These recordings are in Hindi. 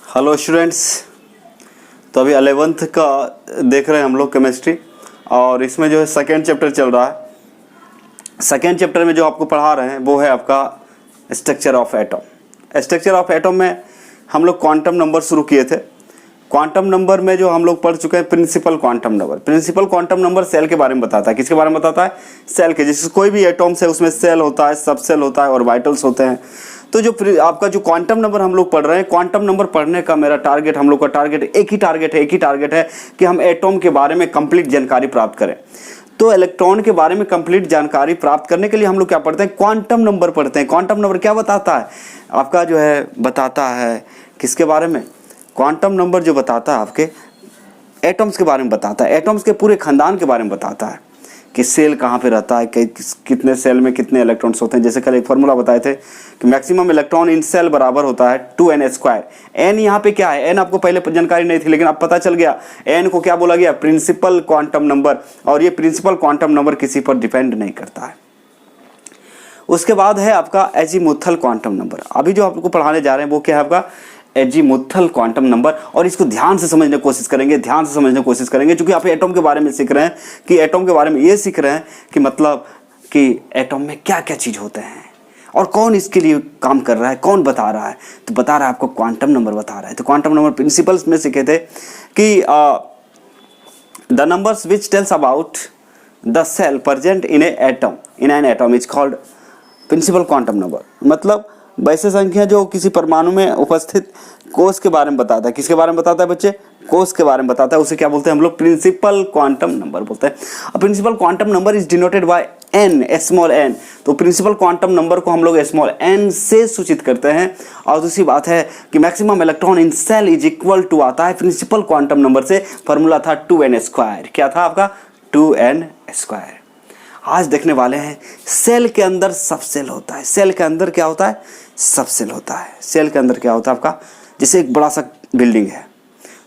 Hello students. तो अभी 11th का देख रहे हैं हम लोग केमिस्ट्री, और इसमें जो है सेकेंड चैप्टर चल रहा है। सेकेंड चैप्टर में जो आपको पढ़ा रहे हैं वो है आपका structure of atom. Structure of atom में हम लोग क्वांटम नंबर शुरू किए थे। क्वांटम नंबर में जो हम लोग पढ़ चुके हैं principal quantum number. Principal quantum number shell के बारे में बताता है। किसके बारे में बताता है? सेल के। जैसे कोई भी एटम्स है उसमें सेल होता है, सब सेल होता है, ऑर्बिटल्स होते हैं। तो जो आपका जो क्वांटम नंबर हम लोग पढ़ रहे हैं, क्वांटम नंबर पढ़ने का मेरा टारगेट, हम लोग का टारगेट एक ही टारगेट है कि हम एटम के बारे में कंप्लीट जानकारी प्राप्त करें। तो इलेक्ट्रॉन के बारे में कंप्लीट जानकारी प्राप्त करने के लिए हम लोग क्या पढ़ते हैं? क्वांटम नंबर पढ़ते हैं। क्वांटम नंबर क्या बताता है? आपका जो है बताता है किसके बारे में? क्वांटम नंबर जो बताता है आपके एटम्स के बारे में बताता है। एटम्स के पूरे खानदान के बारे में बताता है कि सेल कहाँ पे रहता है, कितने सेल में कितने इलेक्ट्रॉन्स होते हैं। जैसे कल एक फॉर्मूला बताए थे कि मैक्सिमम इलेक्ट्रॉन इन सेल बराबर होता है 2n²। n यहाँ पे क्या है? n आपको पहले जानकारी नहीं थी, लेकिन अब पता चल गया। n को क्या बोला गया? Principal quantum number. और ये प्रिंसिपल क्वांटम नंबर किसी पर डिपेंड नहीं करता है। उसके बाद है आपका एजीमुथल क्वांटम नंबर। अभी जो आपको पढ़ाने जा रहे हैं वो क्या है? आपका एजीमुथल क्वांटम नंबर। और इसको ध्यान से समझने की कोशिश करेंगे, क्योंकि आप एटम के बारे में सीख रहे हैं। कि एटम के बारे में ये सीख रहे हैं कि मतलब कि एटम में क्या क्या चीज होते हैं और कौन इसके लिए काम कर रहा है, कौन बता रहा है। तो बता रहा है आपको क्वांटम नंबर बता रहा है। तो क्वांटम नंबर प्रिंसिपल्स में सीखे थे कि the numbers which tells about the shell present in an atom is called principal quantum number. मतलब वैसे संख्या जो किसी परमाणु में उपस्थित कोष के बारे में बताता है। किसके बारे में बताता है बच्चे? कोष के बारे में बताता है। उसे क्या बोलते हैं हम लोग? प्रिंसिपल क्वांटम नंबर बोलते हैं। अब principal quantum number is denoted by n, small n। तो प्रिंसिपल क्वांटम नंबर को हम लोग स्मॉल n से सूचित करते हैं। और दूसरी बात है कि maximum electron in shell is equal to आता है प्रिंसिपल क्वांटम नंबर से। फॉर्मूला था 2n²। क्या था आपका? 2n²। आज देखने वाले हैं सेल के अंदर सब सेल होता है। सेल के अंदर क्या होता है? सब सेल होता है। सेल के अंदर क्या होता है आपका? जैसे एक बड़ा सा बिल्डिंग है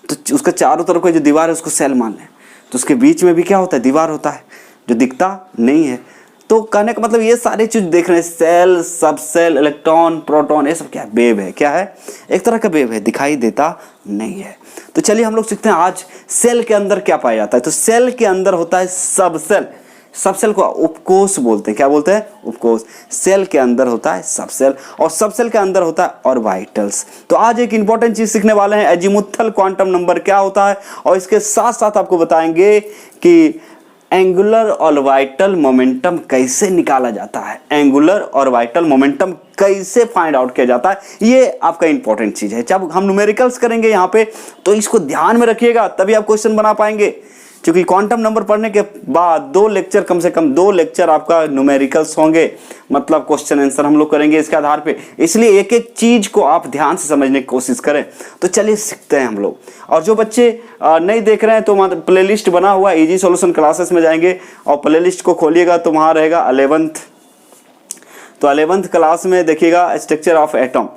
तो उसका चारों तरफ का जो दीवार है उसको सेल मान लें, तो उसके बीच में भी क्या होता है? दीवार होता है जो दिखता नहीं है। तो कहने का मतलब ये सारी चीज देख रहे हैं, सेल, सब सेल, इलेक्ट्रॉन, प्रोटॉन, ये सब क्या है? वेव है। क्या है? एक तरह का वेव है, दिखाई देता नहीं है। तो चलिए हम लोग सीखते हैं आज सेल के अंदर क्या पाया जाता है। तो सेल के अंदर होता है सब सेल। सब सेल को उपकोष बोलते हैं। क्या बोलते हैं? उपकोष। सेल के अंदर होता है सब सेल, और सब सेल के अंदर होता है ऑर्बिटल्स। तो आज एक इंपॉर्टेंट चीज सीखने वाले हैं, एजीमुथल क्वांटम नंबर क्या होता है, और इसके साथ साथ आपको बताएंगे कि एंगुलर ऑर्बिटल मोमेंटम कैसे निकाला जाता है। एंगुलर ऑर्बिटल मोमेंटम कैसे फाइंड आउट किया जाता है, ये आपका इंपॉर्टेंट चीज है। जब हम न्यूमेरिकल्स करेंगे यहाँ पे तो इसको ध्यान में रखिएगा, तभी आप क्वेश्चन बना पाएंगे। क्योंकि क्वांटम नंबर पढ़ने के बाद 2 लेक्चर, कम से कम 2 लेक्चर आपका न्यूमेरिकल्स होंगे, मतलब क्वेश्चन आंसर हम लोग करेंगे इसके आधार पे। इसलिए एक एक चीज को आप ध्यान से समझने की कोशिश करें। तो चलिए सीखते हैं हम लोग। और जो बच्चे नहीं देख रहे हैं तो प्लेलिस्ट बना हुआ इजी सॉल्यूशन क्लासेस में जाएंगे और प्लेलिस्ट को खोलिएगा तो वहां रहेगा 11th। तो 11th क्लास में देखिएगा स्ट्रक्चर ऑफ एटम,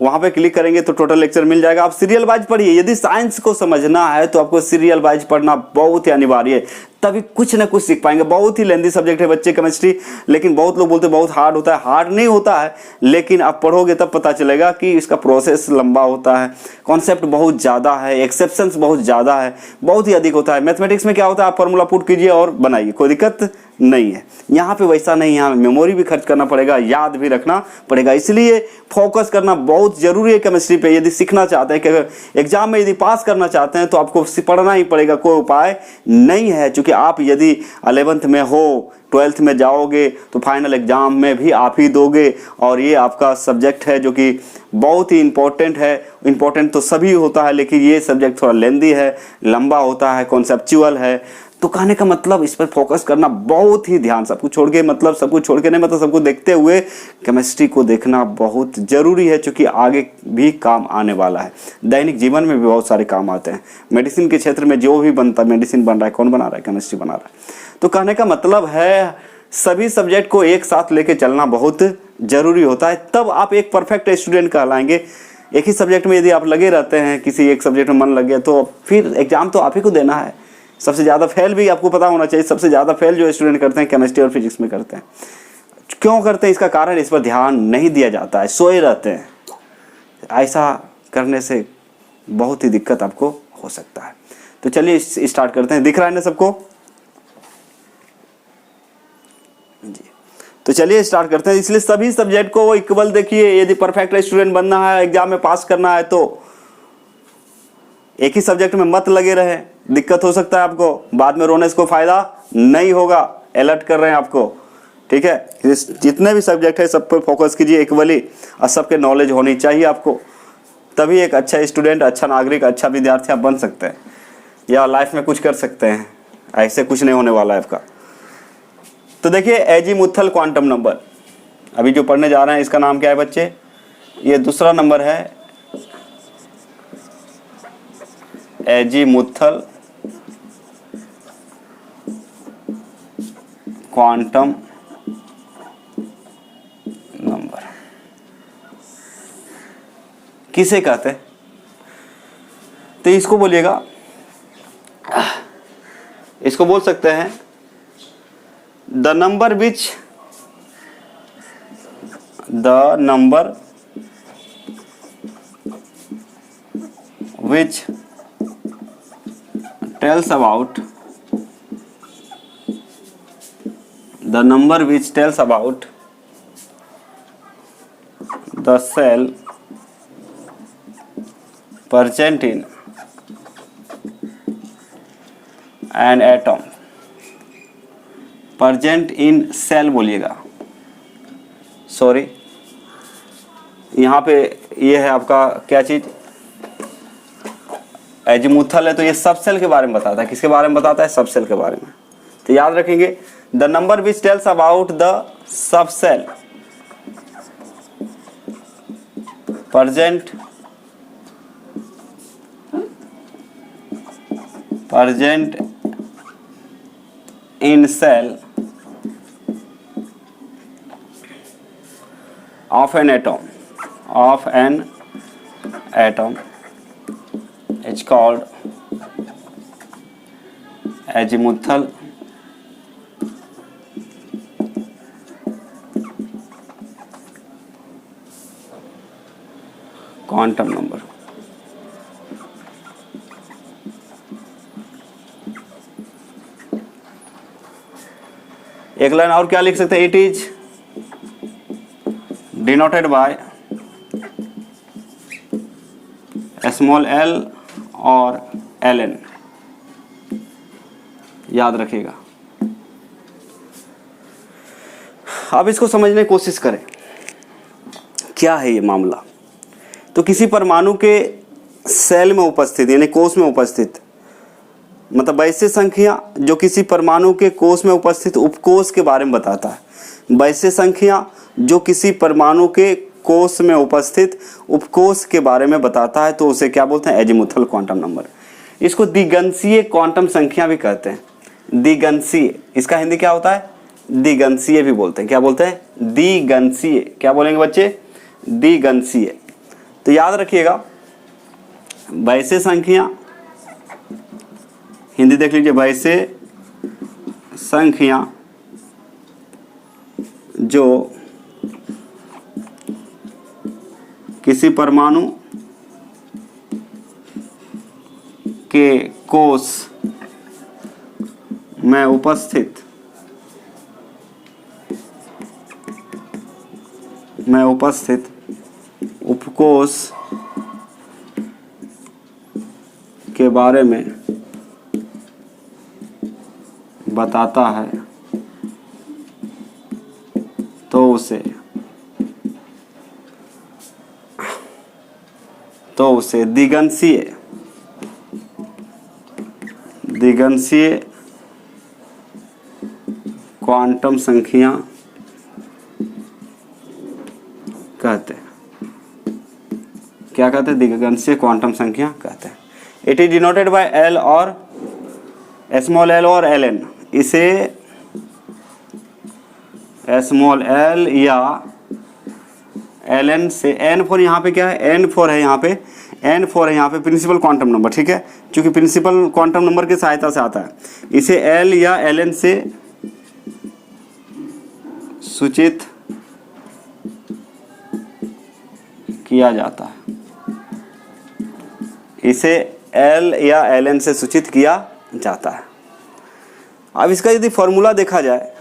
वहां पे क्लिक करेंगे तो टोटल लेक्चर मिल जाएगा। आप सीरियल वाइज पढ़िए। यदि साइंस को समझना है तो आपको सीरियल वाइज पढ़ना बहुत ही अनिवार्य है, तभी कुछ ना कुछ सीख पाएंगे। बहुत ही लेंदी सब्जेक्ट है बच्चे केमिस्ट्री, लेकिन बहुत लोग बोलते हैं बहुत हार्ड होता है। हार्ड नहीं होता है, लेकिन आप पढ़ोगे तब पता चलेगा कि इसका प्रोसेस लंबा होता है, कॉन्सेप्ट बहुत ज़्यादा है, एक्सेप्शंस बहुत ज़्यादा है, बहुत ही अधिक होता है। मैथमेटिक्स में क्या होता है? आप फॉर्मूला पुट कीजिए और बनाइए, कोई दिक्कत नहीं है। यहाँ पे वैसा नहीं है, यहाँ मेमोरी भी खर्च करना पड़ेगा, याद भी रखना पड़ेगा। इसलिए फोकस करना बहुत जरूरी है केमिस्ट्री पे। यदि सीखना चाहते हैं कि एग्जाम में यदि पास करना चाहते हैं तो आपको पढ़ना ही पड़ेगा, कोई उपाय नहीं है। क्योंकि आप यदि 11th में हो, 12th में जाओगे तो फाइनल एग्जाम में भी आप ही दोगे। और ये आपका सब्जेक्ट है जो कि बहुत ही इंपॉर्टेंट है। इंपॉर्टेंट तो सभी होता है, लेकिन ये सब्जेक्ट थोड़ा लेंदी है, लंबा होता है, कॉन्सेप्चुअल है। तो कहने का मतलब इस पर फोकस करना बहुत ही ध्यान, सब कुछ छोड़ के, मतलब सब कुछ छोड़ के नहीं, मतलब सब कुछ देखते हुए केमिस्ट्री को देखना बहुत जरूरी है, क्योंकि आगे भी काम आने वाला है। दैनिक जीवन में भी बहुत सारे काम आते हैं। मेडिसिन के क्षेत्र में जो भी बनता है, मेडिसिन बन रहा है, कौन बना रहा है? केमिस्ट्री बना रहा है। तो कहने का मतलब है सभी सब्जेक्ट को एक साथ लेके चलना बहुत जरूरी होता है, तब आप एक परफेक्ट स्टूडेंट कहलाएंगे। एक ही सब्जेक्ट में यदि आप लगे रहते हैं, किसी एक सब्जेक्ट में मन लग गया, तो फिर एग्जाम तो आप ही को देना है। सबसे ज़्यादा फेल भी आपको पता होना चाहिए, सबसे ज़्यादा फेल जो स्टूडेंट करते हैं केमिस्ट्री और फिजिक्स में करते हैं। क्यों करते हैं? इसका कारण इस पर ध्यान नहीं दिया जाता है, सोए रहते हैं। ऐसा करने से बहुत ही दिक्कत आपको हो सकता है। तो चलिए स्टार्ट करते हैं। दिख रहा है ना सबको जी? तो चलिए स्टार्ट करते हैं। इसलिए सभी सब्जेक्ट को इक्वल देखिए। यदि परफेक्ट स्टूडेंट बनना है, एग्जाम में पास करना है, तो एक ही सब्जेक्ट में मत लगे रहे, दिक्कत हो सकता है आपको, बाद में रोने से कोई फायदा नहीं होगा। अलर्ट कर रहे हैं आपको, ठीक है? जितने भी सब्जेक्ट है सब पर फोकस कीजिए इक्वली, और सबके नॉलेज होनी चाहिए आपको, तभी एक अच्छा स्टूडेंट, अच्छा नागरिक, अच्छा विद्यार्थी आप बन सकते हैं या लाइफ में कुछ कर सकते हैं। ऐसे कुछ नहीं होने वाला है आपका। तो देखिए एजीमुथल क्वांटम नंबर अभी जो पढ़ने जा रहे हैं, इसका नाम क्या है बच्चे? ये दूसरा नंबर है एजीमुथल क्वांटम नंबर। किसे कहते हैं? तो इसको बोलिएगा, इसको बोल सकते हैं the number which tells about the cell present in an atom। present in cell बोलिएगा, सॉरी यहाँ पे ये है आपका क्या चीज? एजीमुथल है, तो ये सब सेल के बारे में बताता है। किसके बारे में बताता है? सब सेल के बारे में। तो याद रखेंगे, the number which tells about the subshell present in cell of an atom is called azimuthal quantum number. एक लाइन और क्या लिख सकते हैं? It is denoted by small l और ln। याद रखिएगा। अब इसको समझने की कोशिश करें, क्या है ये मामला। तो किसी परमाणु के सेल में उपस्थित यानी कोष में उपस्थित, मतलब वैसे संख्या जो किसी परमाणु के कोष में उपस्थित उपकोष के बारे में बताता है। वैसे संख्या जो किसी परमाणु के कोष में उपस्थित उपकोष के बारे में बताता है, तो उसे क्या बोलते हैं? Azimuthal quantum number. इसको द्विगंशीय क्वांटम संख्या भी कहते हैं। द्विगंशीय, इसका हिंदी क्या होता है? द्विगंशीय भी बोलते हैं। क्या बोलते हैं? द्विगंशीय। क्या बोलेंगे बच्चे? द्विगंशीय। तो याद रखिएगा, वैसे संख्या, हिंदी देख लीजिए, वैसे संख्या जो किसी परमाणु के कोष में उपस्थित उपकोष के बारे में बताता है, तो उसे द्विगंशीय क्वांटम संख्या कहते हैं। क्या कहते हैं? द्विगंशीय क्वांटम संख्या कहते हैं। It is denoted by L और स्मॉल एल और ln। इसे स्मॉल एल या ln से, n फोर यहाँ पे क्या है? n फोर है यहाँ पे, n4 है यहाँ पे प्रिंसिपल क्वांटम नंबर, ठीक है, क्योंकि प्रिंसिपल क्वांटम नंबर की सहायता से आता है। इसे l या ln से सूचित किया जाता है। इसे एल या एल एन से सूचित किया जाता है। अब इसका यदि फॉर्मूला देखा जाए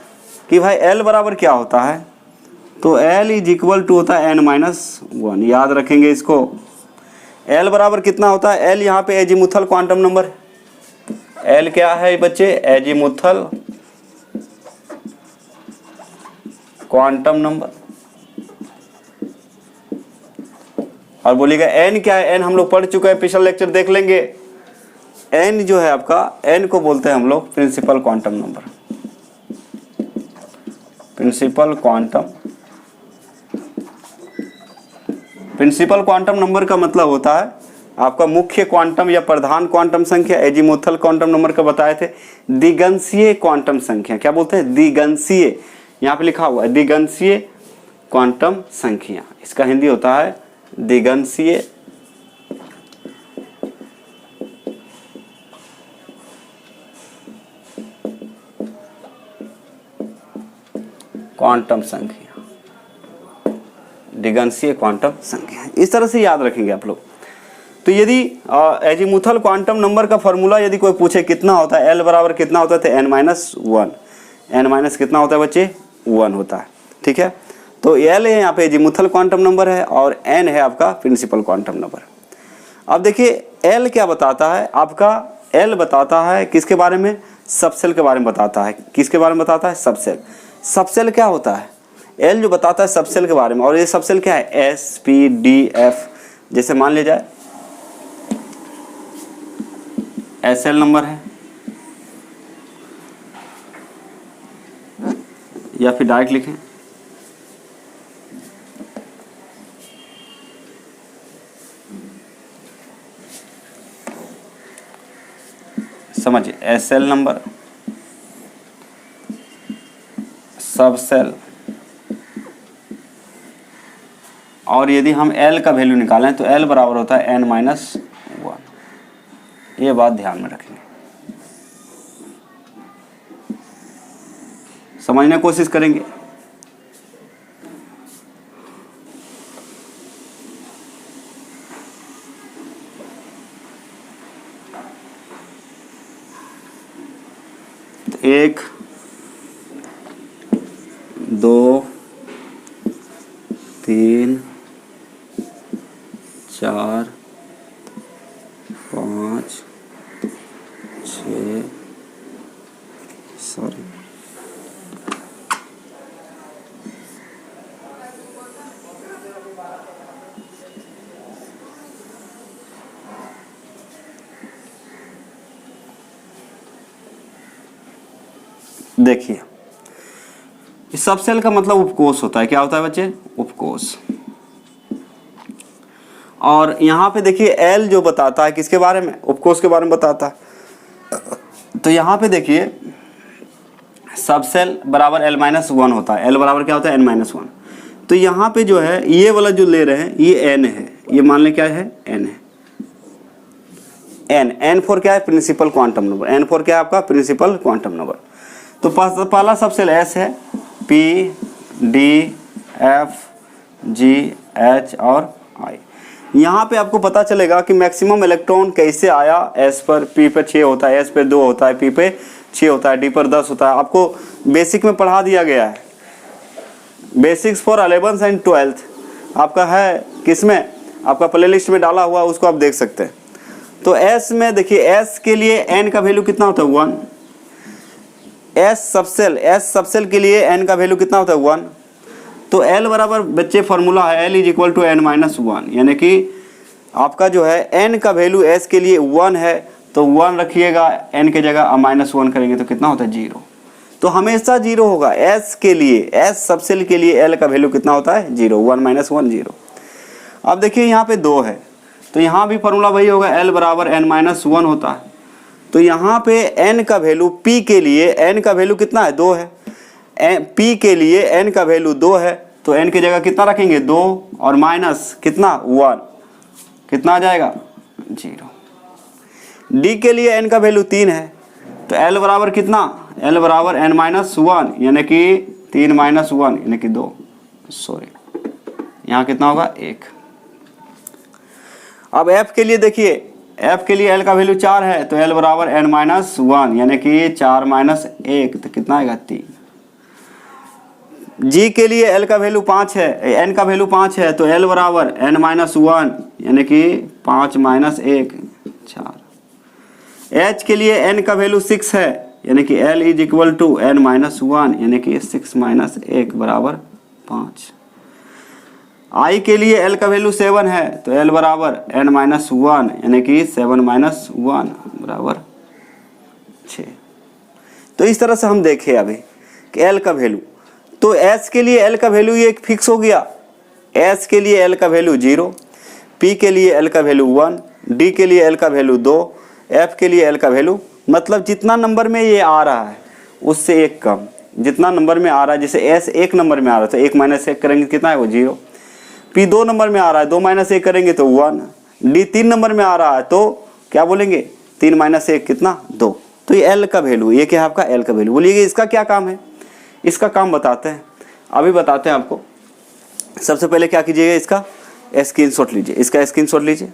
कि भाई एल बराबर क्या होता है, तो एल इज इक्वल टू होता है n-1। याद रखेंगे इसको। एल बराबर कितना होता है, एल यहाँ पे एजीमुथल क्वांटम नंबर है। एल क्या है बच्चे, एजीमुथल क्वांटम नंबर। और बोलिएगा एन क्या है, एन हम लोग पढ़ चुके हैं, पिछला लेक्चर देख लेंगे। एन जो है आपका, एन को बोलते हैं हम लोग principal quantum number. Principal quantum number का मतलब होता है आपका मुख्य क्वांटम या प्रधान क्वांटम संख्या। एजीमुथल क्वांटम नंबर का बताए थे द्विगंशीय क्वांटम संख्या। क्या बोलते हैं, द्विगंशीय, यहाँ पे लिखा हुआ है द्विगंशीय क्वांटम संख्या। इसका हिंदी होता है द्विगंशीय क्वांटम संख्या, द्विगंशीय क्वांटम संख्या। इस तरह से याद रखेंगे आप लोग। तो यदि एजीमुथल क्वांटम नंबर का फॉर्मूला यदि कोई पूछे कितना होता है, एल बराबर कितना होता है, तो n-1। n माइनस कितना होता है बच्चे, 1 होता है। ठीक है, तो एल है यहाँ पे एजीमुथल क्वांटम नंबर है और n है आपका प्रिंसिपल क्वांटम नंबर। अब देखिए एल क्या बताता है आपका, एल बताता है किसके बारे में, सबसेल के बारे में बताता है। किसके बारे में बताता है, सबसेल। सबसेल क्या होता है, एल जो बताता है सबसेल के बारे में। और ये सबसेल क्या है, एस पी डी एफ। जैसे मान लिया जाए एस एल नंबर है, या फिर डायरेक्ट लिखें समझिए, एस एल नंबर, सब सेल। और यदि हम एल का वैल्यू निकालें तो एल बराबर होता है n-1। ये बात ध्यान में रखेंगे, समझने की कोशिश करेंगे। तो 1 2 3 4 5 6 सॉरी देखिए, इस सबसेल का मतलब उपकोष होता है। क्या होता है बच्चे, उपकोष। और यहाँ पे देखिए एल जो बताता है किसके बारे में, उपकोष के बारे में बताता है। तो यहाँ पे देखिए सबसेल बराबर l-1 होता है। एल बराबर क्या होता है, n-1। तो यहाँ पे जो है ये वाला जो ले रहे हैं ये n है, ये मान लें क्या है, n है। n फॉर क्या है, principal quantum number. n for क्या है आपका, प्रिंसिपल क्वांटम नंबर। तो पहला सबसेल s है, p d f g h और i। यहाँ पे आपको पता चलेगा कि मैक्सिमम इलेक्ट्रॉन कैसे आया। s पर, p पे 6 होता है, s पे 2 होता है, p पे 6 होता है, d पर 10 होता है। आपको बेसिक में पढ़ा दिया गया है, basics for 11th and 12th आपका है किसमें, आपका प्लेलिस्ट में डाला हुआ, उसको आप देख सकते हैं। तो s में देखिए s के लिए n का वैल्यू कितना होता है, 1। s सबसेल के लिए n का वैल्यू कितना होता है, 1। तो l बराबर बच्चे फॉर्मूला है l is equal to n-1, यानी कि आपका जो है n का वैल्यू s के लिए 1 है, तो 1 रखिएगा, n के जगह -1 करेंगे तो कितना होता है, 0। तो हमेशा 0 होगा s के लिए, s सबसेल के लिए l का वैल्यू कितना होता है, 0। 1 - 1 0। अब देखिए यहाँ पे 2 है, तो यहाँ भी फॉर्मूला वही होगा, l बराबर n-1 होता है। तो यहाँ पे n का वैल्यू, p के लिए n का वैल्यू कितना है, 2 है। p के लिए n का वैल्यू 2 है, तो n की जगह कितना रखेंगे, 2 और माइनस कितना, 1, कितना आ जाएगा, 0। d के लिए n का वैल्यू 3 है, तो l बराबर कितना, l बराबर n-1, यानी कि 3 - 1 यानी कि 2, सॉरी यहाँ कितना होगा, 1। अब f के लिए देखिए एफ के लिए एल का वैल्यू 4 है तो एल बराबर एन माइनस 1 यानी कि 4 माइनस 1 तो कितना आएगा 3। जी के लिए एल का वैल्यू 5 है, एन का वैल्यू 5 है तो एल बराबर एन माइनस 1 यानी कि 5 माइनस 1 4। एच के लिए एन का वैल्यू 6 है यानी कि l is equal to n minus 1 यानी कि 6 माइनस 1 बराबर 5। आई के लिए एल का वैल्यू 7 है तो एल बराबर एन माइनस 1 यानी कि 7 माइनस 1 बराबर 6। तो इस तरह से हम देखें अभी कि एल का वैल्यू, तो एस के लिए एल का वैल्यू ये फिक्स हो गया, एस के लिए एल का वैल्यू 0, पी के लिए एल का वैल्यू 1, डी के लिए एल का वैल्यू 2, एफ के लिए एल का वैल्यू, मतलब जितना नंबर में ये आ रहा है उससे एक कम, जितना नंबर में आ रहा है, जैसे एस 1 नंबर में आ रहा है तो 1 माइनस 1 करेंगे कितना है वो 0, पी 2 नंबर में आ रहा है 2 माइनस 1 करेंगे तो 1, डी 3 नंबर में आ रहा है तो क्या बोलेंगे 3 माइनस 1 कितना 2। तो ये एल का वैल्यू, ये क्या है आपका एल का वैल्यू। बोलिए इसका क्या काम है, इसका काम बताते हैं, अभी बताते हैं आपको। सबसे पहले क्या कीजिएगा, इसका स्क्रीनशॉट लीजिए, इसका स्क्रीनशॉट लीजिए।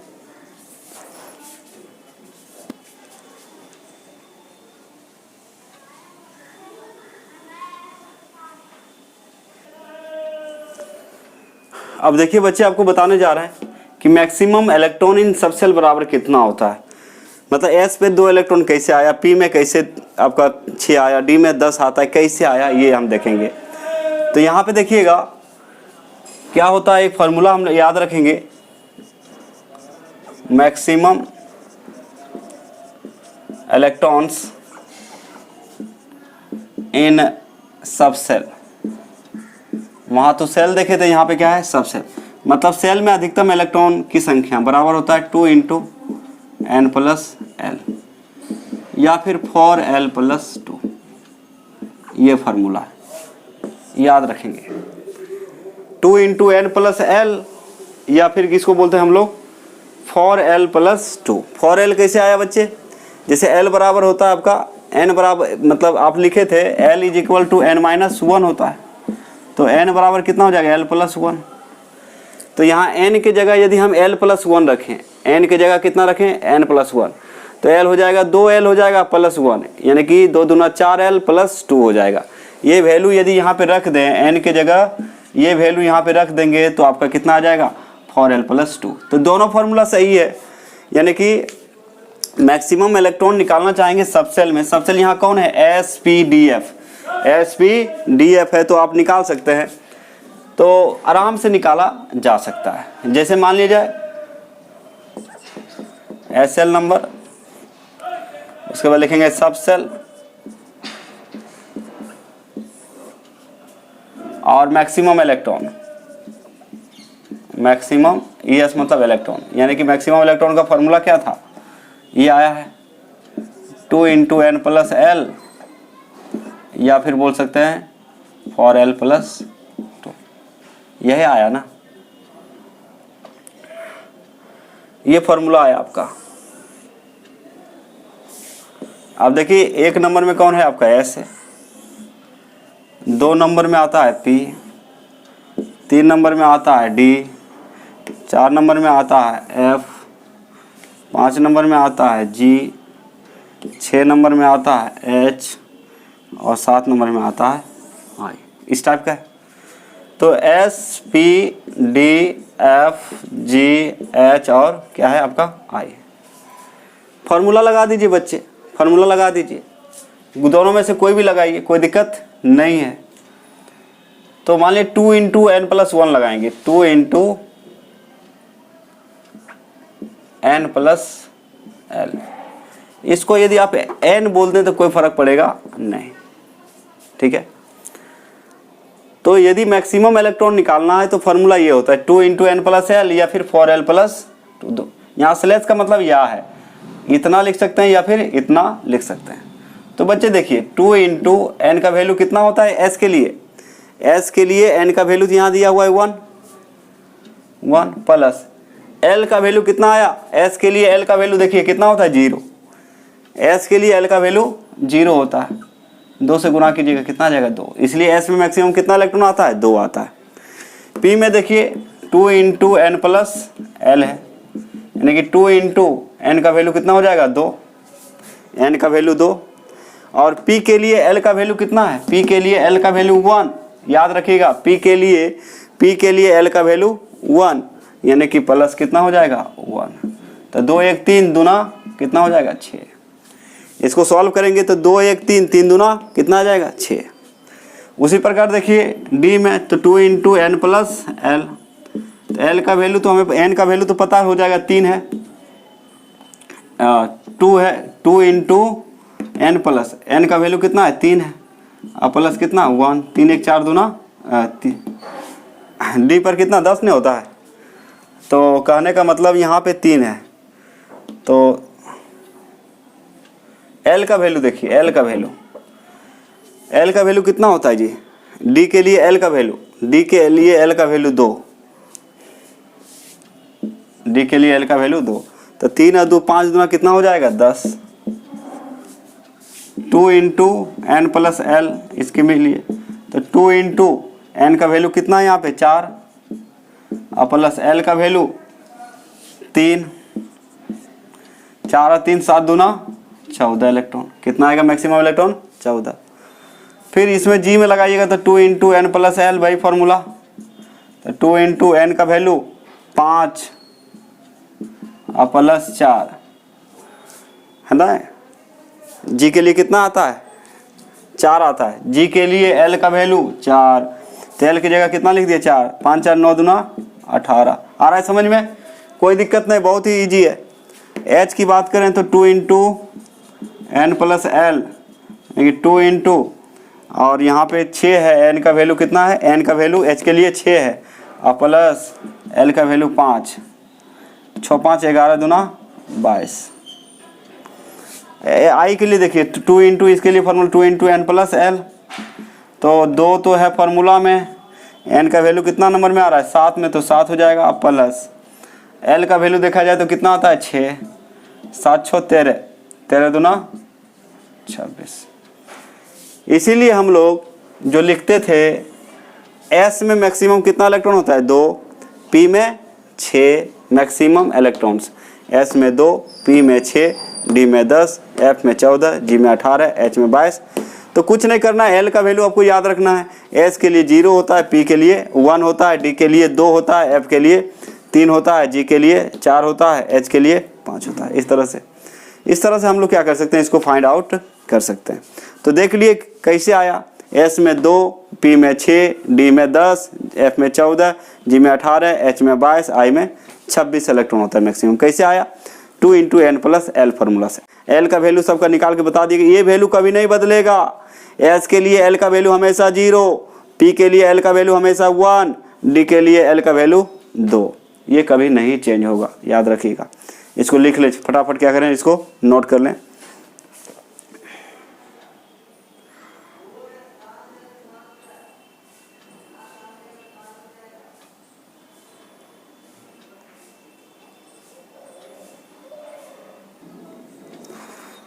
अब देखिए बच्चे, आपको बताने जा रहे हैं कि मैक्सिमम इलेक्ट्रॉन इन सब सेल बराबर कितना होता है। मतलब एस पे 2 इलेक्ट्रॉन कैसे आया, पी में कैसे आपका 6 आया, डी में 10 आता है, कैसे आया ये हम देखेंगे। तो यहाँ पे देखिएगा क्या होता है, एक फार्मूला हम याद रखेंगे, मैक्सिमम इलेक्ट्रॉन्स इन सब सेल। वहाँ तो सेल देखे थे, यहाँ पे क्या है सब सेल, मतलब सेल में अधिकतम इलेक्ट्रॉन की संख्या बराबर होता है 2 इंटू एन प्लस एल या फिर 4l प्लस 2। ये फार्मूला है, याद रखेंगे। 2 इंटू एन प्लस एल या फिर किसको बोलते हैं हम लोग 4l प्लस 2। 4l कैसे आया बच्चे, जैसे l बराबर होता है आपका n बराबर, मतलब आप लिखे थे l is equal to n minus 1 होता है, तो n बराबर कितना हो जाएगा l प्लस 1। तो यहाँ n की जगह यदि हम l प्लस 1 रखें, n की जगह कितना रखें n प्लस 1, तो l हो जाएगा 2l हो जाएगा प्लस 1 यानी कि 2 दूना 4l प्लस 2 हो जाएगा। ये वैल्यू यदि यहाँ पे रख दें n की जगह, ये वैल्यू यहाँ पे रख देंगे तो आपका कितना आ जाएगा 4l प्लस 2। तो दोनों फार्मूला सही है, यानी कि मैक्सिमम इलेक्ट्रॉन निकालना चाहेंगे सब सेल में। सब सेल यहाँ कौन है SPDF, SPDF है तो आप निकाल सकते हैं, तो आराम से निकाला जा सकता है। जैसे मान लीजिए SL नंबर, उसके बाद लिखेंगे सब सेल और मैक्सिमम इलेक्ट्रॉन, मैक्सिमम ES मतलब इलेक्ट्रॉन, यानी कि मैक्सिमम इलेक्ट्रॉन का फॉर्मूला क्या था, ये आया है 2 इंटू एन प्लस एल या फिर बोल सकते हैं 4l प्लस 2, यही आया ना, ये फॉर्मूला आया आपका। अब देखिए 1 नंबर में कौन है आपका S है, 2 नंबर में आता है P, 3 नंबर में आता है D, 4 नंबर में आता है F, 5 नंबर में आता है G, 6 नंबर में आता है H और 7 नंबर में आता है I। इस टाइप का है। तो S P D F G H और क्या है आपका I। फॉर्मूला लगा दीजिए बच्चे, फॉर्मूला लगा दीजिए, दोनों में से कोई भी लगाइए, कोई दिक्कत नहीं है। तो मान लीजिए 2 इंटू एन प्लस 1 लगाएंगे, 2 इंटू एन प्लस एल। इसको यदि आप n बोल दें तो कोई फर्क पड़ेगा नहीं, ठीक है। तो यदि मैक्सिमम इलेक्ट्रॉन निकालना है तो फॉर्मूला ये होता है 2 इंटू एन प्लस एल या फिर 4l प्लस 2। यहाँ स्लैश का मतलब यह है, इतना लिख सकते हैं या फिर इतना लिख सकते हैं। तो बच्चे देखिए 2 इंटू एन का वैल्यू कितना होता है S के लिए, S के लिए n का वैल्यू यहाँ दिया हुआ है 1 प्लस L का वैल्यू कितना आया, S के लिए L का वैल्यू देखिए कितना होता है 0, S के लिए L का वैल्यू 0 होता है, 2 से गुना कीजिएगा कितना आ जाएगा 2, इसलिए S में मैक्सिमम कितना इलेक्ट्रॉन आता है 2 आता है। P में देखिए 2 इंटू एन प्लस एल है, यानी कि 2 इंटू n का वैल्यू कितना हो जाएगा 2, n का वैल्यू 2। और p के लिए l का वैल्यू कितना है, p के लिए l का वैल्यू 1, याद रखिएगा p के लिए l का वैल्यू 1, यानी कि प्लस कितना हो जाएगा 1। तो 2 1 3 दूना कितना हो जाएगा 6। इसको सॉल्व करेंगे तो 2 1 3 3 दूना कितना आ जाएगा 6। उसी प्रकार देखिए डी में तो 2 इंटू एन प्लस एल, तो एल का वैल्यू तो हमें एन का वैल्यू तो पता हो जाएगा 3 है, 2 है, 2 इंटू एन प्लस एन का वैल्यू कितना है 3 है, और प्लस कितना 1, 3 1 4 दूना 3। डी पर कितना 10 नहीं होता है, तो कहने का मतलब यहाँ पे 3 है। तो एल का वैल्यू देखिए, एल का वैल्यू कितना होता है जी, डी के लिए एल का वैल्यू, डी के लिए एल का वैल्यू 2, डी के लिए एल का वैल्यू 2, तो 3 और 2 5 दूना कितना हो जाएगा 10। 2 इंटू एन प्लस एल इसके में लिए, तो 2 इंटू एन का वैल्यू कितना है यहाँ पे 4, और प्लस एल का वैल्यू 3, 4 और 3 7 दूना 14 इलेक्ट्रॉन, कितना आएगा मैक्सिमम इलेक्ट्रॉन 14। फिर इसमें जी में लगाइएगा तो 2 इंटू एन प्लस एल वही फॉर्मूला, तो 2 इंटू एन का वैल्यू 5 और प्लस 4 है ना। जी के लिए कितना आता है 4 आता है, जी के लिए एल का वैल्यू 4, तो एल की जगह कितना लिख दिया 4, 5 4 9 दूना 18। आ रहा है समझ में, कोई दिक्कत नहीं, बहुत ही ईजी है। एच की बात करें तो 2 into n plus l, 2 into और यहाँ पे 6 है, एन का वैल्यू कितना है, एन का वैल्यू एच के लिए 6 है, और प्लस एल का वैल्यू 5, 6 5 11 दूना 22। आई के लिए देखिए 2 इंटू इसके लिए formula 2 into n plus l, तो 2 तो है फॉर्मूला में, एन का वैल्यू कितना नंबर में आ रहा है 7 में, तो 7 हो जाएगा, अब प्लस एल का वैल्यू देखा जाए तो कितना आता है 6, 7 6 13, 13 दूना 26। इसीलिए हम लोग जो लिखते थे एस में मैक्सिमम कितना इलेक्ट्रॉन होता है 2, पी में 6 मैक्सिमम इलेक्ट्रॉन्स, एस में 2, पी में 6, डी में 10, एफ में 14, जी में 18, एच में 22। तो कुछ नहीं करना है, एल का वैल्यू आपको याद रखना है, एस के लिए 0 होता है, पी के लिए 1 होता है, डी के लिए 2 होता है, एफ के लिए 3 होता है, जी के लिए 4 होता है, एच के लिए 5 होता है। इस तरह से हम लोग क्या कर सकते हैं, इसको फाइंड आउट कर सकते हैं। तो देख लिए कैसे आया, एस में 2, पी में 6, डी में 10, एफ में 14, जी में 18, एच में 22, आई में 26 इलेक्ट्रॉन होता है मैक्सिमम। कैसे आया 2 into n plus l formula से। एल का वैल्यू सबका निकाल के बता दिए, ये वैल्यू कभी नहीं बदलेगा। एस के लिए एल का वैल्यू हमेशा 0, पी के लिए एल का वैल्यू हमेशा 1, डी के लिए एल का वैल्यू 2, ये कभी नहीं चेंज होगा, याद रखिएगा। इसको लिख ले फटाफट, क्या करें इसको नोट कर लें।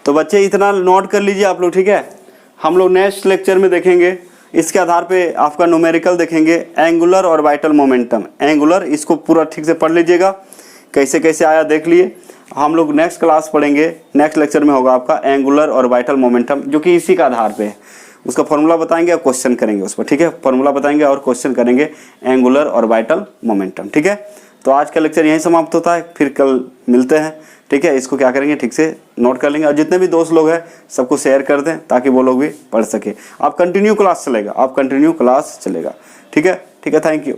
तो बच्चे इतना नोट कर लीजिए आप लोग, ठीक है। हम लोग नेक्स्ट लेक्चर में देखेंगे, इसके आधार पे आपका न्यूमेरिकल देखेंगे, एंगुलर और वाइटल मोमेंटम। एंगुलर इसको पूरा ठीक से पढ़ लीजिएगा, कैसे कैसे आया देख लिए। हम लोग नेक्स्ट क्लास पढ़ेंगे, नेक्स्ट लेक्चर में होगा आपका एंगुलर और वाइटल मोमेंटम, जो कि इसी का आधार पे है। उसका फॉर्मूला बताएंगे और क्वेश्चन करेंगे उस पर, ठीक है। फॉर्मूला बताएंगे और क्वेश्चन करेंगे एंगुलर और वाइटल मोमेंटम, ठीक है। तो आज का लेक्चर यहीं समाप्त होता है, फिर कल मिलते हैं, ठीक है। इसको क्या करेंगे ठीक से नोट कर लेंगे, और जितने भी दोस्त लोग हैं सबको शेयर कर दें ताकि वो लोग भी पढ़ सके। आप कंटिन्यू क्लास चलेगा, ठीक है। Thank you.